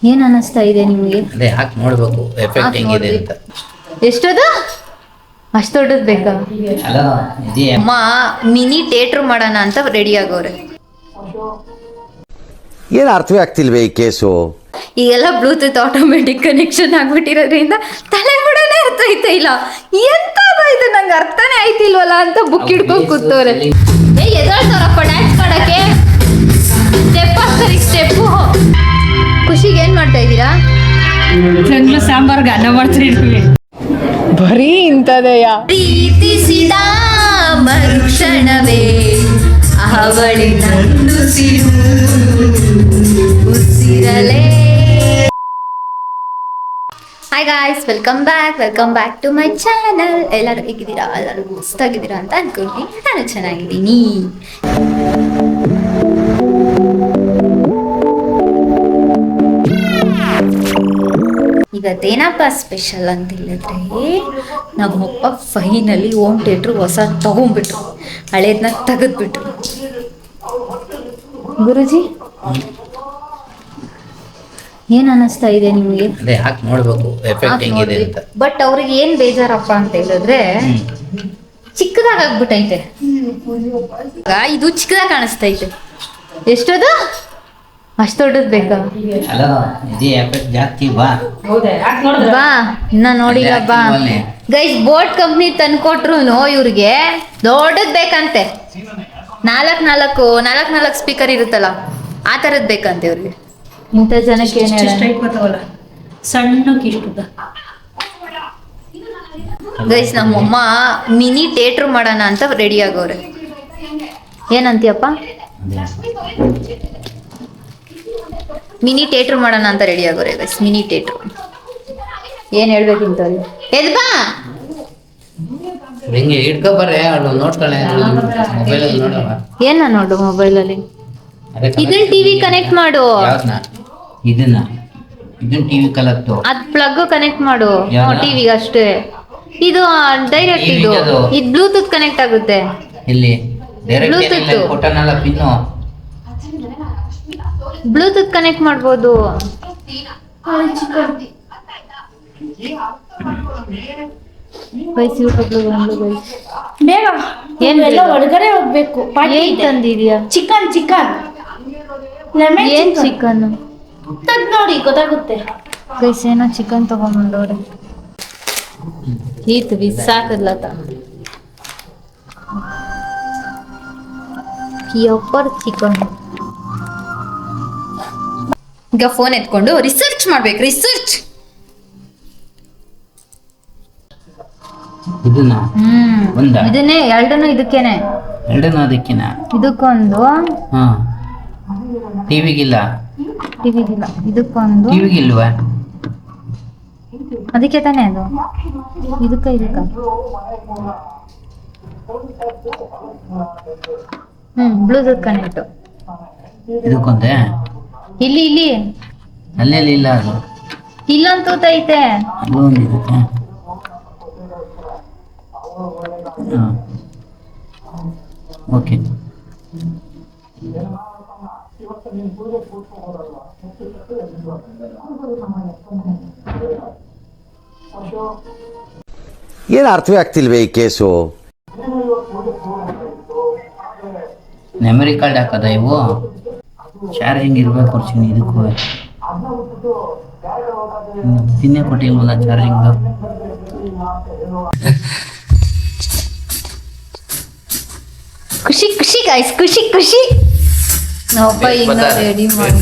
ಏನ್ ಅನಿಸ್ತಾ ಇದೆ ನಿಮ್ಗೆ? ಅದೇ ಹಾಕಿ ನೋಡ್ಬೇಕು ಎಫೆಕ್ಟ್ ಹೆಂಗಿದೆ ಅಂತ. ಎಷ್ಟದು? ಅಷ್ಟು ದೊಡ್ಡದು ಬೇಕಾ? ಅಲ್ಲ ಇದೆ. ಅಮ್ಮ ಮಿನಿ ಥಿಯೇಟರ್ ಮಾಡೋಣ ಅಂತ ರೆಡಿ ಆಗೋರೆ. ಏನು ಅರ್ಥವೇ ಆಗ್ತಿಲ್ವೇ ಈ ಕೇಸು? ಈಗೆಲ್ಲ ಬ್ಲೂಟೂತ್ ಆಟೋಮೆಟಿಕ್ ಕನೆಕ್ಷನ್ ಆಗ್ಬಿಟ್ಟಿರೋದ್ರಿಂದ ತಲೆ ಬಿಡೋನೇ ಅರ್ಥ ಐತೆ ಇಲ್ಲ. ಎಂತ ಇದು ನಂಗೆ ಅರ್ಥನೇ ಆಯ್ತಿಲ್ವಲ್ಲ ಅಂತ ಬುಕ್ ಹಿಡ್ಕೊಂಡು ಕೂತವ್ರೆ. ಎದಳ್ತಾರಪ್ಪ ಡ್ಯಾನ್ಸ್ ಮಾಡಕ್ಕೆ. ಸ್ಟೆಪ್ ಆಗ್ತಾರೆ ಸ್ಟೆಪ್ಪು. ಖುಷಿಗೆ ಏನ್ ಮಾಡ್ತಾ ಇದ್ದೀರಾ? ಸಾಂಬಾರ್ಗೆ ಅನ್ನ ಮಾಡ್ತಿರ್ತೀವಿ. ಬರೀ ಇಂಥದೆಯ ಪ್ರೀತಿಸಿದ ಮರುಕ್ಷಣವೇ ಅವಳಿನ ಉಸಿರಲೇ. Hi guys, welcome back to my channel. ಎಲ್ಲರೂ ಹೇಗಿದ್ದೀರಾ? ಎಲ್ಲರೂ ಮಸ್ತಾಗಿದ್ದೀರಾ ಅಂತ ಅನ್ಕೊಂಡ್ವಿ. ನಾನು ಚೆನ್ನಾಗಿದ್ದೀನಿ. ಇವತ್ತೇನಪ್ಪ ಸ್ಪೆಷಲ್ ಅಂತ ಹೇಳಿದ್ರೆ, ನಮ್ಮಪ್ಪ ಫೈನಲಿ ಹೋಮ್ ಥಿಯೇಟ್ರ್ ಹೊಸ ತಗೊಂಡ್ಬಿಟ್ರು, ಹಳೇದನ್ನ ತೆಗೆದ್ಬಿಟ್ರು. ಗುರುಜಿ ಏನ್ ಅನಿಸ್ತಾ ಇದೆ ನಿಮ್ಗೆ? ಅದೇ ಹಾಕಿ ನೋಡ್ಬೇಕು ಎಫೆಕ್ಟ್ ಹೆಂಗಿದೆ ಅಂತ. ಬಟ್ ಅವ್ರಿಗೆ ಏನ್ ಬೇಜಾರಪ್ಪ ಅಂತ ಹೇಳಿದ್ರೆ, ಚಿಕ್ಕದಾಗ್ಬಿಟ್ಟೈತೆ. ಇದು ಚಿಕ್ಕದಾಗ ಕಾಣಿಸ್ತೈತೆ. ಎಷ್ಟದು? ಅಷ್ಟು ದೊಡ್ಡದು ಬೇಕಾ? ಅಲ್ಲ ಇದೆ ಎಫೆಕ್ಟ್ ಜಾಸ್ತಿ. ಬಾ ಬಾ ಇನ್ನ ನೋಡಿಲ್ಲ ಬಾ ಗೈಸ್. ಬೋಟ್ ಕಂಪ್ನಿ ತಂದ್ಕೊಟ್ರು ಇವ್ರಿಗೆ ದೊಡ್ಡದ್ ಬೇಕಂತೆ. ನಾಲ್ಕು ಸ್ಪೀಕರ್ ಇರುತ್ತಲ್ಲ, ಆ ತರದ್ ಬೇಕಂತೆ ಇವ್ರಿಗೆ. ಇಂಥ ಜನಕ್ಕೆ ಏನ್ ಹೇಳ ಸಣ್ಣಕ್ಕೆ ಇಷ್ಟು ಗೈಸ್. ನಮ್ಮಮ್ಮ ಮಿನಿ ಥಿಯೇಟರ್ ಮಾಡೋಣ ಅಂತ ರೆಡಿ ಆಗೋರೆ. ಏನಂತೀಯಪ್ಪ? ಮಿನಿ ಥಿಯೇಟರ್ ಮಾಡೋಣ ಅಂತ ರೆಡಿ ಆಗೋರೆ ಗೈಸ್. ಮಿನಿ ಥಿಯೇಟರ್ ಏನ್ ಹೇಳ್ಬೇಕಿಂತ ಎದ್ಬಾ ಹಿಂಗೆ ಇಟ್ಕೊಬರ್ರೆ, ಅವ್ಳು ನೋಡ್ತಾಳೆ ಮೊಬೈಲಲ್ಲಿ ನೋಡವ. ಏನ ನೋಡು ಮೊಬೈಲಲ್ಲಿ? ಇದನ್ನ ಟಿವಿ ಕನೆಕ್ಟ್ ಮಾಡು. ಯಾವ್ದನ್ನ? ಇದನ್ನ ಟಿವಿ ಕಲತ್ತು. ಅದ್ ಪ್ಲಗ್ ಕನೆಕ್ಟ್ ಮಾಡು ಯಾವ್ದನ್ನ? ಟಿವಿಗೆ ಅಷ್ಟೇ. ಇದು ಡೈರೆಕ್ಟ್. TV ಇದು ಅದು. ಇದು ಬ್ಲೂಟೂತ್ ಕನೆಕ್ಟ್ ಆಗುತ್ತೆ. ಇಲ್ಲಿ ಡೈರೆಕ್ಟ್ Bluetooth. ಕೊಟ್ಟನಲ್ಲ ಪಿನ್ನು. ಬ್ಲೂಟೂತ್ ಕನೆಕ್ಟ್ ಮಾಡ್ಬೋದು. ಬೇಗ ಏನ್ ಎಲ್ಲ ಬೇಗ? ಒಳಗಡೆ ಹೋಗ್ಬೇಕು. ಏನ್ ತಂದಿದ್ಯಾ? ಚಿಕನ್ ಲೆಮನ್ ಏನ್ ಚಿಕನ್? ತಗ್ ನೋಡಿ ಗೊತ್ತಾಗುತ್ತೆ. ಗೈಸ್ ಏನೋ ಚಿಕನ್ ತಗೊಂಡ್ಬಂದವ್ರೆ. ಈತ್ ಬಿಸಾಕದ್ಲತ ಪ್ಯೂರ್ ಚಿಕನ್. ಈಗ ಫೋನ್ ಎತ್ಕೊಂಡು ರಿಸರ್ಚ್ ಮಾಡ್ಬೇಕು. ರಿಸರ್ಚ್. ಇದನ್ನ ಒಂದ? ಇದನ್ನೇ ಎರಡನ್ನು ಇದಕ್ಕೇನೆ. ಎರಡನ್ನ ಅದಕ್ಕಿನ ಇದಕ್ಕೊಂದು. ಹಾ. ಟಿವಿಗಿಲ್ಲ. ಟಿವಿಗಿಲ್ಲ. ಇದಕ್ಕೊಂದು. ಟಿವಿಗಿಲ್ವಾ? ಅದಕ್ಕೆ ತಾನೇ ಅದು. ಇದಕ್ಕ ಬ್ಲೂಟೂತ್ ಕನೆಕ್ಟ್. ಇದಕ್ಕೊಂದೆ? ಇಲ್ಲಿ ಅಲ್ಲೆಲ್ಲಿ ಇಲ್ಲ ಅದು. ಇಲ್ಲೊಂದು ಐತೆ. ಅಲ್ಲೂ ಒಂದು ಇದಕ್ಕೆ. ಹಾಂ ಓಕೆ. ಏನು ಅರ್ಥವೇ ಆಗ್ತಿಲ್ವೇ ಈ ಕೇಸು? ಮೆಮರಿ ಕಾರ್ಡ್ ಹಾಕದ ಇವು? ಚಾರ್ಜಿಂಗ್ ಇರ್ಬೇಕು ವರ್ಷಿನ ಇದಕ್ಕೂ. ತಿನ್ನೇ ಕೊಟ್ಟಿಲ್ವಲ್ಲ ಚಾರ್ಜಿಂಗ್. ಖುಷಿ ಗಾಯ್ಸ್, ಖುಷಿ. ನಮ್ಮಪ್ಪ ಇನ್ನ ರೆಡಿ ಮಾಡಿ.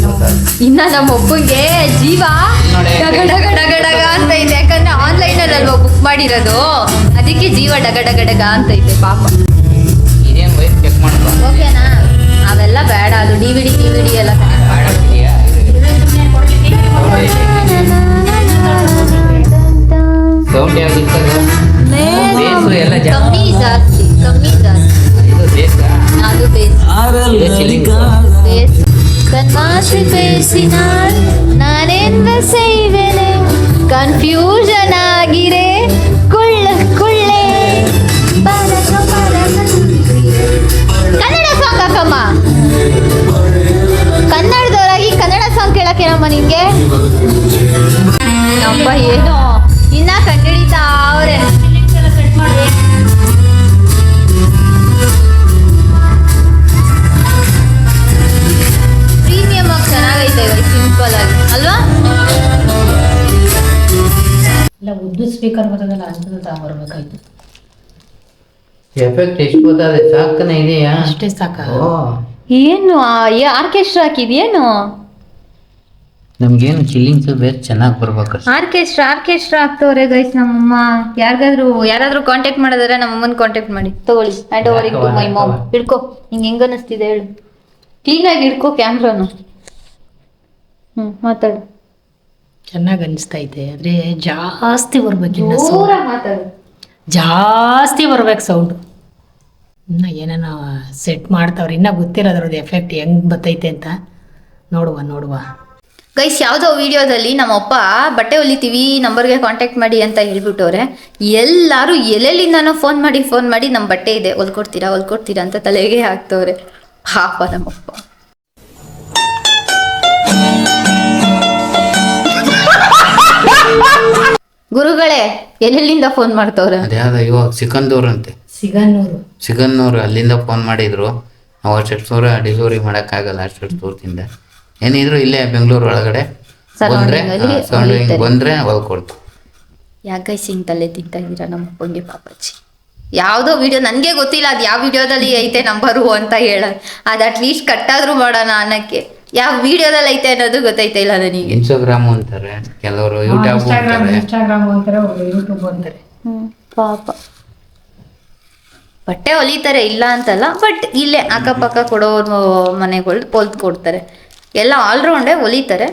ಇನ್ನ ನಮ್ಮಪ್ಪಗೆ ಜೀವ ಡಗಡಗ ಅಂತ ಇದೆ. ಯಾಕಂದ್ರೆ ಆನ್ಲೈನ್ ಅಲ್ವಾ ಬುಕ್ ಮಾಡಿರೋದು, ಅದಕ್ಕೆ ಜೀವ ಡಗಡಗ ಅಂತ ಇದೆ ಪಾಪ. ಇದೇನು ವೈರ್ ಚೆಕ್ ಮಾಡ್ಕೊ. ಓಕೆನಾ? ಅವೆಲ್ಲ ಬೇಡ. ಅದು ಡಿವಿಡಿ ಎಲ್ಲ ಕನೆಕ್ಟ್ ಮಾಡಿ. ಸೌಂಡ್ ಯಾವ್ದಿರ್ತದೆ? ಬೇಸು ಎಲ್ಲ ಕಮ್ಮಿ ಜಾಸ್ತಿ. ಇದು ಬೇಸ. ಅದು ಬೇಸ್. ಇದು ಚಿಲ್ಲಿಂಗ್. ಕನ್ಮಾಸಿ ಬೇಸಿನಾಳ್ ನಾನೆಂದ ಸೈವೆನೆ ಕನ್ಫ್ಯೂಷನ್ ಆಗಿರೆ ಕುಳ್ಳೆ ಕನ್ನಡ ಸಾಂಗ್ ಹಾಕಮ್ಮ. ಕನ್ನಡದವರಾಗಿ ಕನ್ನಡ ಸಾಂಗ್ ಕೇಳಕ್ಕೇನಮ್ಮ ನಿನ್ಗೆ? ಅಪ್ಪ ಏನೋ ಇನ್ನ ಕಂಡಿಡಿತಾ ಅವ್ರೆ. ಪ್ರೀಮಿಯಮ್ ಆಗಿ ಚೆನ್ನಾಗೈತೆ ಸಿಂಪಲ್ ಆಗಿ ಅಲ್ವಾ? ಇಲ್ಲ ಉದ್ದು ಸ್ಪೀಕರ್ ಬರ್ತದಲ್ಲ ಅಂತ ತಗೊಂಡ್ಬರ್ಬೇಕಾಯ್ತು. ಎಫೆಕ್ಟ್ ಎಷ್ಟು ಗೊತ್ತಾದೆ? ಸಾಕನ ಇದೆಯಾ? ಅಷ್ಟೇ ಸಾಕ. ಏನು ಆರ್ಕೆಸ್ಟ್ರಾ ಹಾಕಿದ್ಯೇನು? ನಮ್ಗೇನು ಚಿಲ್ಲಿಂಗ್ಸ್ ಬೇರೆ ಚೆನ್ನಾಗಿ ಬರ್ಬೇಕು. ಆರ್ಕೆಸ್ಟ್ರಾ ಆಗ್ತವ್ರೆ ಗೈಸ್. ನಮ್ಮಮ್ಮ ಯಾರಾದ್ರೂ ಕಾಂಟ್ಯಾಕ್ಟ್ ಮಾಡಿದ್ರೆ ನಮ್ಮಮ್ಮನ ಕಾಂಟ್ಯಾಕ್ಟ್ ಮಾಡಿ ತಗೊಳ್ಳಿ. Hand over to my mom. ಹಿಡ್ಕೋ, ಹಿಂಗೆ ಹೆಂಗ ಅನಿಸ್ತಿದೆ ಹೇಳು. ಕ್ಲೀನಾಗಿ ಹಿಡ್ಕೋ ಕ್ಯಾಮ್ರಾನು. ಮಾತಾಡು. ಚೆನ್ನಾಗಿ ಅನಿಸ್ತೈತೆ ಆದ್ರೆ ಜಾಸ್ತಿ ಬರ್ಬೇಕು. ಜೋರಾಗಿ ಮಾತಾಡು. ಜಾಸ್ತಿ ಬರ್ಬೇಕು ಸೌಂಡ್. ಇನ್ನ ಏನೇನ ಸೆಟ್ ಮಾಡ್ತಾವ್ರೆ, ಇನ್ನ ಗೊತ್ತಿರೋದ್ರದ್ದು ಎಫೆಕ್ಟ್ ಹೆಂಗ್ ಬರ್ತೈತೆ ಅಂತ ನೋಡುವ. ಗೈಸ್, ಯಾವುದೋ ವಿಡಿಯೋದಲ್ಲಿ ನಮ್ಮಪ್ಪ ಬಟ್ಟೆ ಹೊಲಿತೀವಿ ನಂಬರ್ಗೆ ಕಾಂಟ್ಯಾಕ್ಟ್ ಮಾಡಿ ಅಂತ ಹೇಳ್ಬಿಟ್ಟವ್ರೆ. ಎಲ್ಲರೂ ಎಲ್ಲೆಲ್ಲಿಂದನೋ ಫೋನ್ ಮಾಡಿ ನಮ್ಮ ಬಟ್ಟೆ ಇದೆ ಹೊಲ್ಕೊಡ್ತೀರಾ ಅಂತ ತಲೆಗೆ ಹಾಕ್ತವ್ರೆ. ಪಾಪ ನಮ್ಮಪ್ಪ. ಗುರುಗಳೇ ಎಲ್ಲೆಲ್ಲಿಂದ ಫೋನ್ ಮಾಡ್ತವ್ರೆ? ಅದ್ಯಾವ್ದು ಇವಾಗ ಸಿಕಂದೂರಂತೆ, ಸಿಗನ್ನೂರು ಅಲ್ಲಿಂದ ಫೋನ್ ಮಾಡಿದ್ರು. ನಾವು ಅಷ್ಟು ದೂರ ಡೆಲಿವರಿ ಮಾಡೋಕ್ಕಾಗಲ್ಲ, ಅಷ್ಟು ದೂರದಿಂದ. ಏನಿದ್ರು ಇಲ್ಲೇ ಬೆಂಗಳೂರು ಒಳಗಡೆ ಬಂದ್ರೆ ಹೊಲ್ಕೊಡ್ತು. ಯಾಕೆ ಸಿಂಗ್ ತಲೆ ತಿಂತಾ ಇದ್ದೀರಾ ನಮ್ಮಪ್ಪಂಗೆ ಪಾಪಚ್ಚಿ? ಯಾವುದೋ ವಿಡಿಯೋ ನನಗೆ ಗೊತ್ತಿಲ್ಲ ಅದು ಯಾವ ವಿಡಿಯೋದಲ್ಲಿ ಐತೆ ನಂಬರು ಅಂತ ಹೇಳೋದು. ಅದು ಅಟ್ಲೀಸ್ಟ್ ಕಟ್ಟಾದ್ರೂ ಮಾಡೋಣ ಅನ್ನಕ್ಕೆ. ಯಾವ ವಿಡಿಯೋದಲ್ಲಿ ಐತೆ ಅನ್ನೋದು ಗೊತ್ತೈತೆ ಇಲ್ಲ ನನಗೆ. ಇನ್ಸ್ಟಾಗ್ರಾಮ್ ಅಂತಾರೆ ಕೆಲವರು, ಇನ್ಸ್ಟಾಗ್ರಾಮ್ ಅಂತಾರೆ, ಯೂಟ್ಯೂಬ್ ಅಂತಾರೆ. ಪಾಪ ಬಟ್ಟೆ ಹೊಲಿತಾರೆ ಇಲ್ಲ ಅಂತಲ್ಲ, ಬಟ್ ಇಲ್ಲೇ ಅಕ್ಕಪಕ್ಕ ಕೊಡೋರು ಮನೆಗಳು ಹೊಲ್ದು ಕೊಡ್ತಾರೆ. ಎಲ್ಲ ಆಲ್ರೌಂಡೇ ಹೊಲಿತಾರೆ,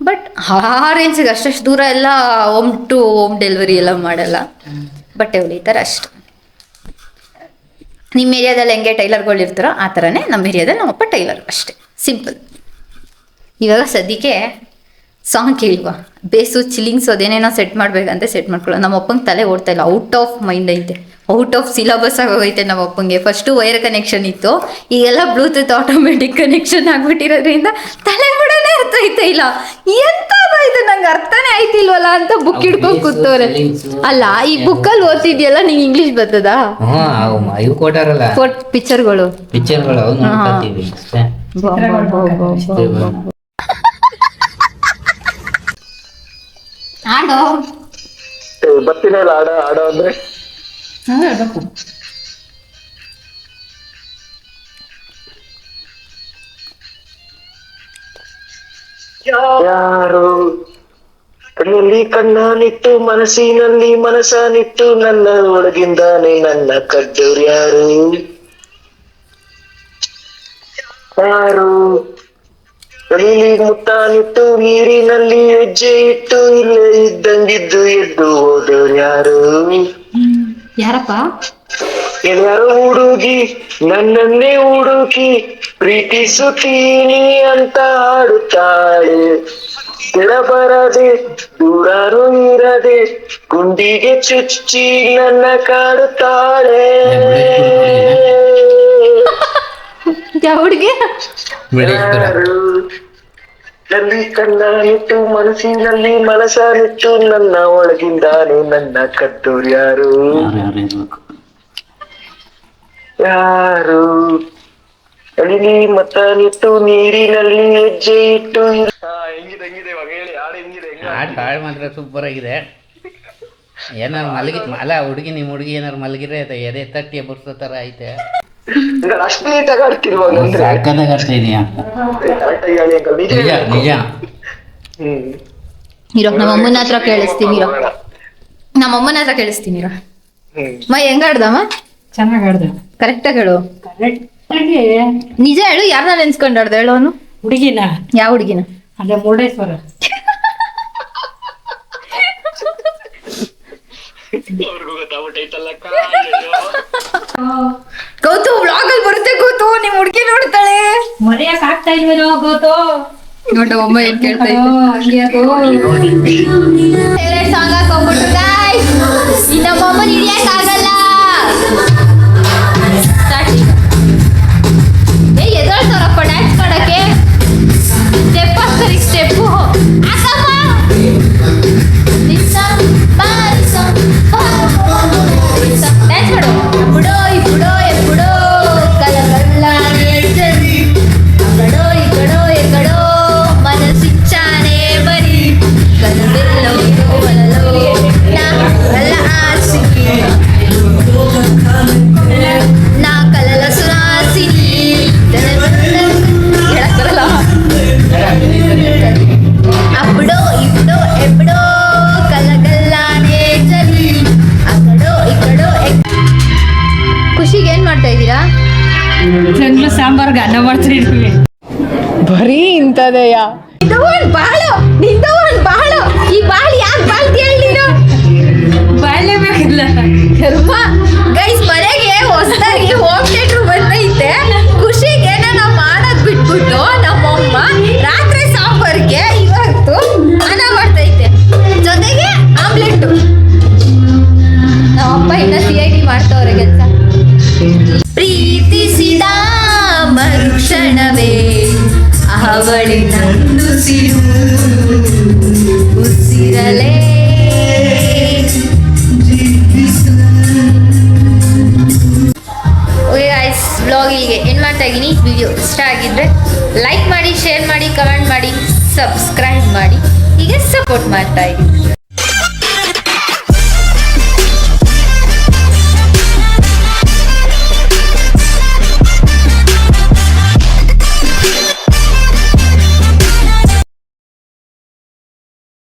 ಬಟ್ ಆ ರೇಂಜಿಗೆ ಅಷ್ಟು ದೂರ ಎಲ್ಲ ಹೋಮ್ ಡೆಲಿವರಿ ಎಲ್ಲ ಮಾಡಲ್ಲ, ಬಟ್ಟೆ ಹೊಲಿತಾರೆ ಅಷ್ಟು. ನಿಮ್ಮ ಏರಿಯಾದಲ್ಲಿ ಹೆಂಗೆ ಟೈಲರ್ಗಳು ಇರ್ತಾರೋ ಆ ಥರನೇ ನಮ್ಮ ಏರಿಯಾದಲ್ಲಿ ನಮ್ಮಪ್ಪ ಟೈಲರ್ ಅಷ್ಟೇ, ಸಿಂಪಲ್. ಇವಾಗ ಸದ್ಯಕ್ಕೆ ಸಾಂಗ್ ಕೇಳುವ. ಬೇಸು ಚಿಲ್ಲಿಂಗ್ಸ್ ಅದೇನೇನೋ ಸೆಟ್ ಮಾಡ್ಬೇಕಂತ ಸೆಟ್ ಮಾಡ್ಕೊಳ್ಳೋ. ನಮ್ಮ ಅಪ್ಪಂಗೆ ತಲೆ ಓಡ್ತಾ ಇಲ್ಲ, ಔಟ್ ಆಫ್ ಮೈಂಡ್ ಐತೆ, ಔಟ್ ಆಫ್ ಸಿಲಬಸ್ ಆಗೋಗೈತೆ ನಮ್ಮ ಅಪ್ಪಂಗೆ. ಫಸ್ಟು ವೈರ್ ಕನೆಕ್ಷನ್ ಇತ್ತು, ಈಗೆಲ್ಲ ಬ್ಲೂಟೂತ್ ಆಟೋಮೆಟಿಕ್ ಕನೆಕ್ಷನ್ ಆಗ್ಬಿಟ್ಟಿರೋದ್ರಿಂದ ತಲೆ ಕೂಡ ಅರ್ಥ ಇಲ್ಲ. ಎಂತ ಇದು ನಂಗೆ ಅರ್ಥನೇ ಆಯ್ತಿಲ್ವಲ್ಲ ಅಂತ ಬುಕ್ ಹಿಡ್ಕೊಂಡು ಕೂತವ್ರೆ. ಅಲ್ಲ, ಈ ಬುಕ್ಕಲ್ಲಿ ಓದ್ತಿದ್ಯಲ್ಲ ನಿಂಗೆ ಇಂಗ್ಲಿಷ್ ಬರ್ತದಾ? ಇವು ಕೊಟ್ಟಾರಲ್ಲ ಪಿಕ್ಚರ್ಗಳು ಆಡೋ ಬರ್ತೀನಲ್ಲ ಆಡೋ ಅಂದ್ರೆ ಹೇಳ್ಬೇಕು. ಯಾರು ಕಣ್ಣಲ್ಲಿ ಕಣ್ಣಾನಿಟ್ಟು ಮನಸ್ಸಿನಲ್ಲಿ ಮನಸ್ಸಾನಿಟ್ಟು ನನ್ನ ಒಳಗಿಂದಾನೆ ನನ್ನ ಕದ್ದೋರು ಯಾರು? ಕೈಲಿ ಮುತ್ತಾನಿಟ್ಟು ನೀರಿನಲ್ಲಿ ಹೆಜ್ಜೆ ಇಟ್ಟು ಇಲ್ಲೇ ಇದ್ದಂಗಿದ್ದು ಎದ್ದು ಹೋದೋರು ಯಾರು? ಯಾರಪ್ಪ? ಯಾರೋ ಹುಡುಗಿ ನನ್ನನ್ನೇ ಹುಡುಕಿ ಪ್ರೀತಿಸುತ್ತೀನಿ ಅಂತ ಹಾಡುತ್ತಾಳೆ. ಬರದೆ ದೂರಾರು ಇರದೆ ಗುಂಡಿಗೆ ಚುಚ್ಚಿ ನನ್ನ ಕಾಡುತ್ತಾಳೆ. ಹುಡುಗಿ ನಲ್ಲಿ ಕಣ್ಣಾನಿಟ್ಟು ಮನಸ್ಸಿನಲ್ಲಿ ಮನಸ್ಸಾನಿಟ್ಟು ನನ್ನ ಒಳಗಿಂದಾನೆ ನನ್ನ ಕದ್ದೋರು ಯಾರು? ಯಾರು ಅಳಿಲಿ ಮತ್ತಾನಿಟ್ಟು ನೀರಿನಲ್ಲಿ ಹೆಜ್ಜೆ ಇಟ್ಟು ಹೆಂಗಿದೆ ಇವಾಗ ಹೇಳಿ ಹಾಡು ಹೆಂಗಿದೆ? ಹಾಡು ಮಾತ್ರ ಸೂಪರ್ ಆಗಿದೆ. ಏನಾರು ಮಲಗಿ ಅಲ್ಲ ಹುಡುಗಿ, ನಿಮ್ಮ ಹುಡುಗಿ ಏನಾರು ಮಲಗಿದ್ರೆ ಎದೆ ತಟ್ಟಿ ಬರ್ಸೋ ತರ ಐತೆ. ಅಷ್ಟು ನೀಟಾಗಿ ಆಡ್ತಿಲ್ವಾಗ ಅಂದ್ರೆ ಸಾಕದಾಗ ಆಡ್ತಾ ಇದೀಯಾ? ನಿಜ. ಇರೋ ನಮ್ಮ ಅಮ್ಮನ ಹತ್ರ ಕೇಳಿಸ್ತೀನಿ. ಇರೋ ಮೈ ಹೆಂಗಾಡ್ದಮ್ಮ? ಚೆನ್ನಾಗಿ ಆಡ್ದ. ಕರೆಕ್ಟಾಗಿ ಹೇಳು. ಕರೆಕ್ಟಾಗಿ ನಿಜ ಹೇಳು. ಯಾರನ್ನ ನೆನ್ಸ್ಕೊಂಡು ಆಡ್ದ ಹೇಳು ಅವನು? ಹುಡುಗಿನ. ಯಾವ ಹುಡುಗಿನ? ಅದೇ ಮುರುಡೇಶ್ವರ. ಗೌತು ವ್ಲಾಗ್ ಅಲ್ಲಿ ಬರುತ್ತೆ. ಗೌತು ನಿಮ್ ಹುಡುಗಿ ನೋಡ್ತಾಳೆ. ಮರೆಯಕ್ ಆಗ್ತಾ ಇಲ್ವೇನೋ ಗೊತ್ತು. ನೋಡ ಅಮ್ಮ ಏನ್ ಕೇಳ್ತಾ ಸಾಂಗ್ ಹಾಕೊಂಡ್ಬಿಟ್ರು ಗೈಸ್. ನಮ್ಮ ಅಮ್ಮನ ಹಿಡಿಯಕ್ ಆಗಲ್ಲ. ಎದಳ್ತಾರಪ್ಪ ಡ್ಯಾನ್ಸ್ ಮಾಡಕ್ಕೆ. ಸ್ಟೆಪ್ ಹಾಕ್ತಾರೆ, ಸ್ಟೆಪ್ಪು ಸಾಂಬಾರ್ಗೆ ಅನ್ನ ಮಾಡ್ತೀನಿ. ಬರೀ ಇಂಥದೆಯಾ? ಬಾಳು ಈ ಬಾಳು ಯಾಕೆ ಬಾಳ್ತಿ ಹೇಳಿ ನೀನು? ಬಾಳ್ಲೇಬೇಕಿಲ್ಲ. ಕರ್ಮ ಗೈಸ್, ಮನೆಗೆ ಹೊಸದಾಗಿ ಹೋಮ್ ಥಿಯೇಟರ್ ಬಂದೈತೆ. ಖುಷಿಗೆ ನಾವು ಮಾಡೋದ್ ಬಿಟ್ಬಿಟ್ಟು ನಮ್ಮಮ್ಮ ರಾತ್ರಿ ಸಾಂಬಾರ್ಗೆ ಇವತ್ತು ಅನ್ನ ಮಾಡ್ತೈತೆ, ಜೊತೆಗೆ ಆಮ್ಲೆಟ್. ನಮ್ಮಪ್ಪ ಇನ್ನ CID ಮಾಡ್ತವ್ರೆ ಕೆಲಸ. ಪ್ರೀತಿಸಿದ ಮರುಕ್ಷಣವೇ ಅವಳಿನ ಉಸಿರಲೇ. ಬ್ಲಾಗ್ ಇಲ್ಲಿಗೆ ಏನು ಮಾಡ್ತಾ ಇದ್ದೀನಿ. ವಿಡಿಯೋ ಇಷ್ಟ ಆಗಿದ್ರೆ ಲೈಕ್ ಮಾಡಿ, ಶೇರ್ ಮಾಡಿ, ಕಮೆಂಟ್ ಮಾಡಿ, ಸಬ್ಸ್ಕ್ರೈಬ್ ಮಾಡಿ, ಹೀಗೆ ಸಪೋರ್ಟ್ ಮಾಡ್ತಾ ಇದ್ದೀನಿ.